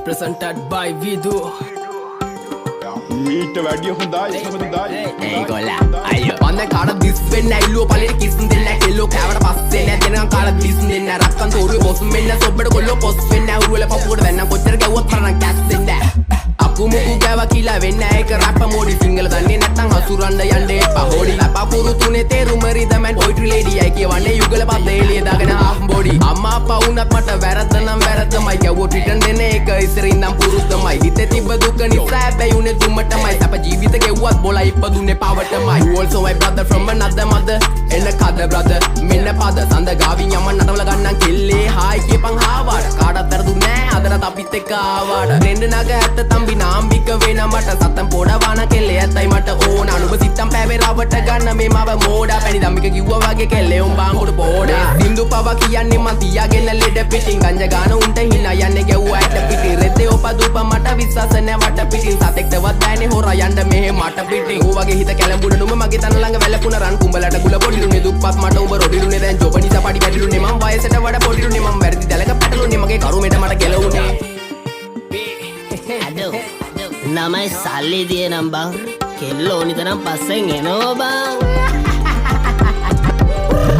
presented by Vidu. මීට වැඩිය හොඳයි අයියෝ වන්න කාඩ දිස් වෙන්න ඇල්ලුව පලෙට කිසින් දෙන්න කෙල්ලෝ කෑවට පස්සේ නෑ දෙනකම් කාඩ දිස් දෙන්න රක්කන් තෝරුවේ පොස් වෙන්න සොබ්බට කොල්ලෝ පොස් වෙන්න උරුවල පපුවට වැන්න කොච්චර ගැව්වත් තරම් කැස්සෙන්න අකු මුකු ගෑවා කියලා වෙන්න ඒක රැප් මොඩි සිංගල දන්නේ නැත්නම් අසුරන්න යන්න එපා හොඩි අපපුරු තුනේ තේරුම රිදමෙන් පොයිට්‍රි ලේඩියයි කියවන්නේ යුගල පද එළිය දාගෙන half body අම්මා අප්පා වුණත් මට වැරද්ද නම් වැරද්දමයි ගැව්වොත් රිටර්න් දෙන එක ඉස්සරින් නම් පුරුද්දමයි හිතේ තිබ්බ දුක නිසා හැබැයි උනේ දුමටමයි සැප ජීවිත ගෙව්වත් බොලා ඉපදුනේ පවටමයි you also my brother from another mother එන්න කද brother මෙන්න පද සඳ ගාවින් යමන් නටවල ගන්නම් කෙල්ලේ හායි කියපන් හාවාට කාටවත් වැරදුන්නේ නෑ අදටත් අපිත් එක්ක ආවාට රෙන්ඩ නග ඇත්ත තම්බි නාම්බික වෙන මට සත්තම් පොඩවාන කෙල්ලේ ඇත්තයි මට ඕන අනුබ සිත්තම් පෑවේ රවට ගන්න මේ මව මෝඩා පැණි දම්බික කිව්වා වගේ කෙල්ලේ උඹ අංගුඩ පොඩා සින්දු පව කියන්නේ මන් තියාගෙන ලෙඩ පිටින් ගංජා ගාන උන්ට හිනා යන්නේ ගැව්වා ඇට පිටි රෙද්දේ ඔපදුප මට විශ්වාස නෑ වට පිටින් සතෙක්ටවත් බෑනේ හොරා යන්න මෙහෙ මට පිටින් ඌ වගේ හිත කැලඹුණ නුඹ මගේ තන ළඟ වැළකුණ රන් කුඹලට ගුල පොඩිලුනේ දුප්පත් මට උඹ රොඩිලුනේ දැන් ජොබ නිසා පඩි වැඩිලුනේ මම වයසට වඩා පොඩිලුනේ මම වැරදි දැලක පැටලුනේ මගේ කරුමෙට මට ගැලවුනේ අඩෝ නමයි සල්ලි දියනම් බං කෙල්ලෝ ඕනිතරම් පස්සෙන් එනවා බං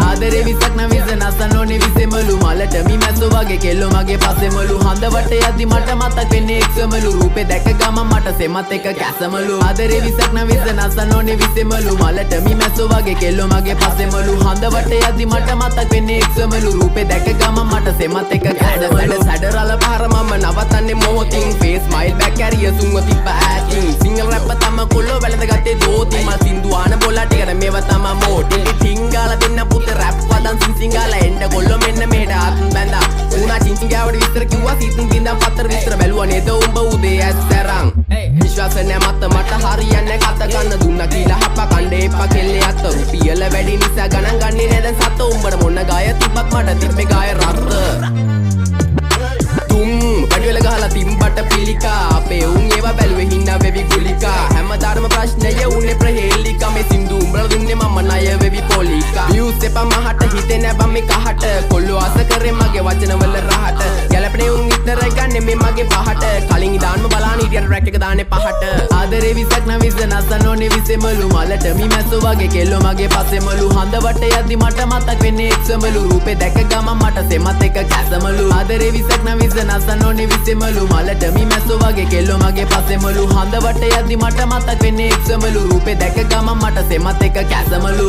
ආදරේ විසක් නම් විස නසන්න ඕනේ විසෙමලු මලට මි මැස්සෝ වගේ කෙල්ලෝ මගේ පස්සෙමලු හඳ වට යද්දි මට මතක් වෙන්නේ එක්සමලු රූපේ දැක ගමන් මට සෙමත් එක කැසමලු ආදරේ විසක් නම් විස නසන්න ඕනේ විසෙමලු මලට මි මැස්සෝ වගේ කෙල්ලෝ මගේ පස්සෙමලු හඳ වට යද්දි මට මතක් වෙන්නේ එක්සමලු රූපේ දැක ගමන් මට සෙමත් එක කැඩ සැඩරල පාර මම නවතන්නේ මොහොතින් face smile back carrier සුන්ව තිබ්බ ඇතින් සිංගල් රැප් තම කොල්ලෝ වැළඳ ගත්තේ දෝති මල් සින්දු ආන බොලා ටිකට මේව තම මෝටි ටිංගාලා දෙන්න පුතේ රැප් වදන් සිංගාලා එන්න කොල්ලෝ මෙන්න මෙහෙට ආත්ම බැඳා උනා චිංචිංගාවට විස්තර කිව්වා සීතුන් බින්දම් පතර විස්තර බැලුවා නේද උඹ උදේ ඇස්තරන් විශ්වාස නෑ මත මට හරියන්නේ කත ගන්න දුන්නා කියලා හප්ප කණ්ඩේ එපා කෙල්ලේ අත රුපියල වැඩි නිසා ගණන් ගන්නේ නෑ දැන් සත උඹට මොන ගාය තිබ්බත් මට තිබ්බේ ගාය රත්ත වැඩිවල ගහලා තිම්බට පිළිකා අපේ උන් ඒවා බැලුවේ හින්නා වෙවි ගුලිකා හැමදාම ප්‍රශ්නය උන්නේ ප්‍රහේලිකා මේ සින්දු උඹලා දුන්නේ මම ණය වෙවි පොලිකා views එපා මහට හිතේ නෑ බම් මේ කහට කොල්ලෝ ආස කරේ මගේ වචනවල රහට ගැලපනේ උන් ඉතර ගන්නේ මේ මගේ පහට කලින් ඉදාන්ම බලාන ඉතින් රැක් එක දාන්නේ පහට ආදරේ විසක් නම් විස නසන්න ඕනේ විසෙමලු මලට මි මැස්සෝ වගේ කෙල්ලෝ මගේ පස්සෙමලු හඳ වට යද්දි මට මතක් වෙන්නේ එක්සමලු රූපේ දැක ගමන් මට සෙමත් එක කැසමලු ආදරේ විසක් නම් විස නසන්න ඕනේ විසෙමලු මලට මි මැස්සෝ වගේ කෙල්ලෝ මගේ පස්සෙමලු හඳ වට යද්දි මට මතක් වෙන්නේ එක්සමලු රූපේ දැක ගමන් මට සෙමත් එක කැසමලු